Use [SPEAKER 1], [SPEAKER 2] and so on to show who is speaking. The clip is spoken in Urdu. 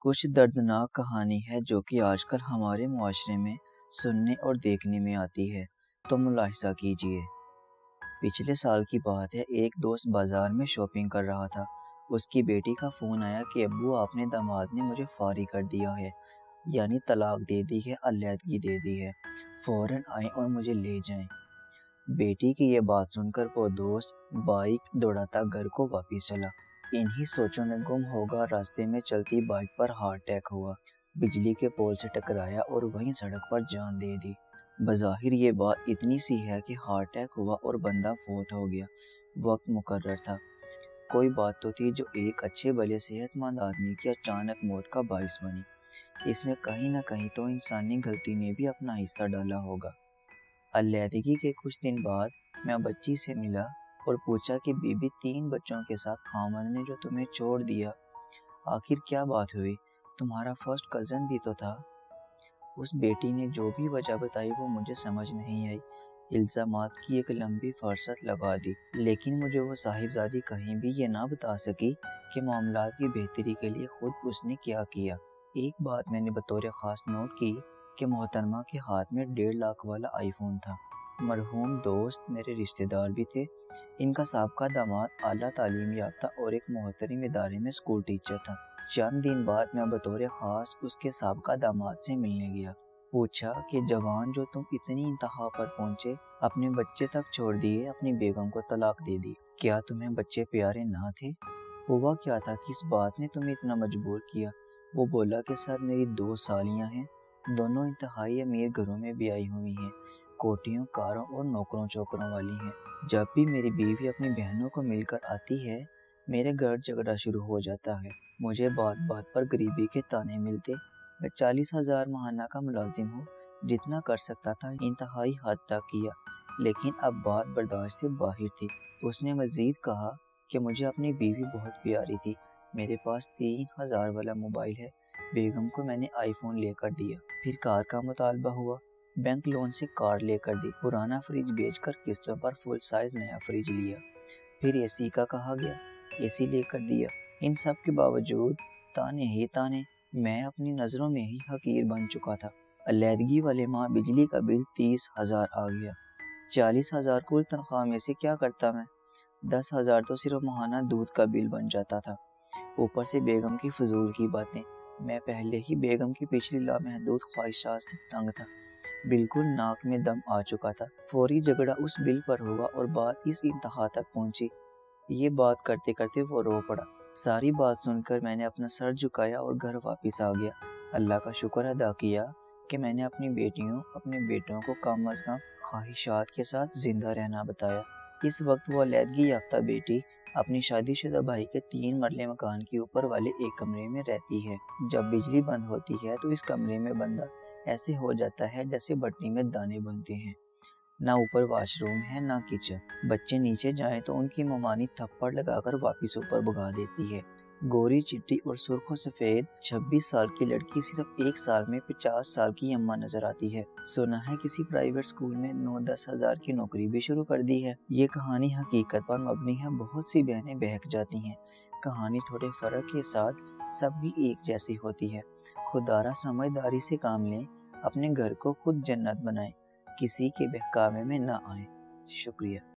[SPEAKER 1] کچھ دردناک کہانی ہے جو کہ آج کل ہمارے معاشرے میں سننے اور دیکھنے میں آتی ہے، تو ملاحظہ کیجئے۔ پچھلے سال کی بات ہے، ایک دوست بازار میں شاپنگ کر رہا تھا۔ اس کی بیٹی کا فون آیا کہ ابو، آپ نے داماد نے مجھے فارغ کر دیا ہے، یعنی طلاق دے دی ہے، علیحدگی دے دی ہے، فوراً آئیں اور مجھے لے جائیں۔ بیٹی کی یہ بات سن کر وہ دوست بائک دوڑاتا گھر کو واپس چلا۔ انہی سوچوں میں گم ہوگا، راستے میں چلتی بائک پر ہارٹ اٹیک ہوا، بجلی کے پول سے ٹکرایا اور وہیں سڑک پر جان دے دی۔ بظاہر یہ بات اتنی سی ہے کہ ہارٹ اٹیک ہوا اور بندہ فوت ہو گیا، وقت مقرر تھا۔ کوئی بات تو تھی جو ایک اچھے بھلے صحت مند آدمی کی اچانک موت کا باعث بنی۔ اس میں کہیں نہ کہیں تو انسانی غلطی نے بھی اپنا حصہ ڈالا ہوگا۔ علیحدگی کے کچھ دن بعد میں بچی سے ملا اور پوچھا کہ بی بی، 3 بچوں کے ساتھ خاوند نے جو تمہیں چھوڑ دیا، آخر کیا بات ہوئی؟ تمہارا فرسٹ کزن بھی تو تھا۔ اس بیٹی نے جو بھی وجہ بتائی وہ مجھے سمجھ نہیں آئی۔ الزامات کی ایک لمبی فہرست لگا دی، لیکن مجھے وہ صاحبزادی کہیں بھی یہ نہ بتا سکی کہ معاملات کی بہتری کے لیے خود اس نے کیا کیا۔ ایک بات میں نے بطور خاص نوٹ کی کہ محترمہ کے ہاتھ میں 1.5 لاکھ والا آئی فون تھا۔ مرحوم دوست میرے رشتہ دار بھی تھے۔ ان کا سابقہ داماد اعلیٰ تعلیم یافتہ اور ایک محترم ادارے میں اسکول ٹیچر تھا۔ چند دن بعد میں بطور خاص اس کے سابقہ داماد سے ملنے گیا۔ پوچھا کہ جوان، جو تم اتنی انتہا پر پہنچے، اپنے بچے تک چھوڑ دیے، اپنی بیگم کو طلاق دے دی، کیا تمہیں بچے پیارے نہ تھے؟ ہوا کیا تھا کہ اس بات نے تمہیں اتنا مجبور کیا؟ وہ بولا کہ سر، میری 2 سالیاں ہیں، دونوں انتہائی امیر گھروں میں بیائی ہوئی ہیں، کوٹھیوں، کاروں اور نوکروں چوکروں والی ہیں۔ جب بھی میری بیوی اپنی بہنوں کو مل کر آتی ہے، میرے گھر جھگڑا شروع ہو جاتا ہے۔ مجھے بات بات پر غریبی کے طعنے ملتے۔ میں 40,000 ماہانہ کا ملازم ہوں، جتنا کر سکتا تھا انتہائی حد تک کیا، لیکن اب بات برداشت سے باہر تھی۔ اس نے مزید کہا کہ مجھے اپنی بیوی بہت پیاری تھی، میرے پاس 3,000 والا موبائل ہے، بیگم کو میں نے آئی فون لے کر دیا، پھر کار کا مطالبہ ہوا، بینک لون سے کار لے کر دی، پرانا فریج بیچ کر قسطوں پر فل سائز نیا فریج لیا، پھر اے سی کا کہا گیا، اے سی لے کر دیا۔ ان سب کے باوجود تانے ہی تانے، میں اپنی نظروں میں ہی حقیر بن چکا تھا۔ علیحدگی والے ماہ بجلی کا بل 30,000 آ گیا۔ 40,000 کل تنخواہ میں سے کیا کرتا میں؟ 10,000 تو صرف ماہانہ دودھ کا بل بن جاتا تھا، اوپر سے بیگم کی فضول کی باتیں۔ میں پہلے ہی بیگم کی پچھلی لامحدود خواہشات سے تنگ تھا، بالکل ناک میں دم آ چکا تھا۔ فوری جھگڑا اس بل پر ہوا اور بات اس انتہا تک پہنچی۔ یہ بات کرتے کرتے وہ رو پڑا۔ ساری بات سن کر میں نے اپنا سر جھکایا اور گھر واپس آ گیا۔ اللہ کا شکر ادا کیا کہ میں نے اپنی بیٹیوں، اپنے بیٹوں کو کم از کم خواہشات کے ساتھ زندہ رہنا بتایا۔ اس وقت وہ علیحدگی یافتہ بیٹی اپنی شادی شدہ بھائی کے 3 مرلے مکان کے اوپر والے ایک کمرے میں رہتی ہے۔ جب بجلی بند ہوتی ہے تو اس کمرے میں بندہ ایسے ہو جاتا ہے جیسے بٹی میں دانے بنتے ہیں۔ نہ اوپر واش روم ہے نہ کچن۔ بچے نیچے جائیں تو ان کی ممانی تھپڑ لگا کر واپس اوپر بھگا دیتی ہے۔ گوری چٹی اور سرخ و سفید 26 سال کی لڑکی صرف 1 سال میں 50 سال کی اماں نظر آتی ہے۔ سنا ہے کسی پرائیویٹ اسکول میں 9-10 ہزار کی نوکری بھی شروع کر دی ہے۔ یہ کہانی حقیقت پر مبنی ہے۔ بہت سی بہنیں بہک جاتی ہیں، کہانی تھوڑے فرق کے ساتھ سب کی ایک جیسی ہوتی ہے۔ خوددارا سمجھداری سے کام لیں، اپنے گھر کو خود جنت بنائیں، کسی کے بہکاوے میں نہ آئیں۔ شکریہ۔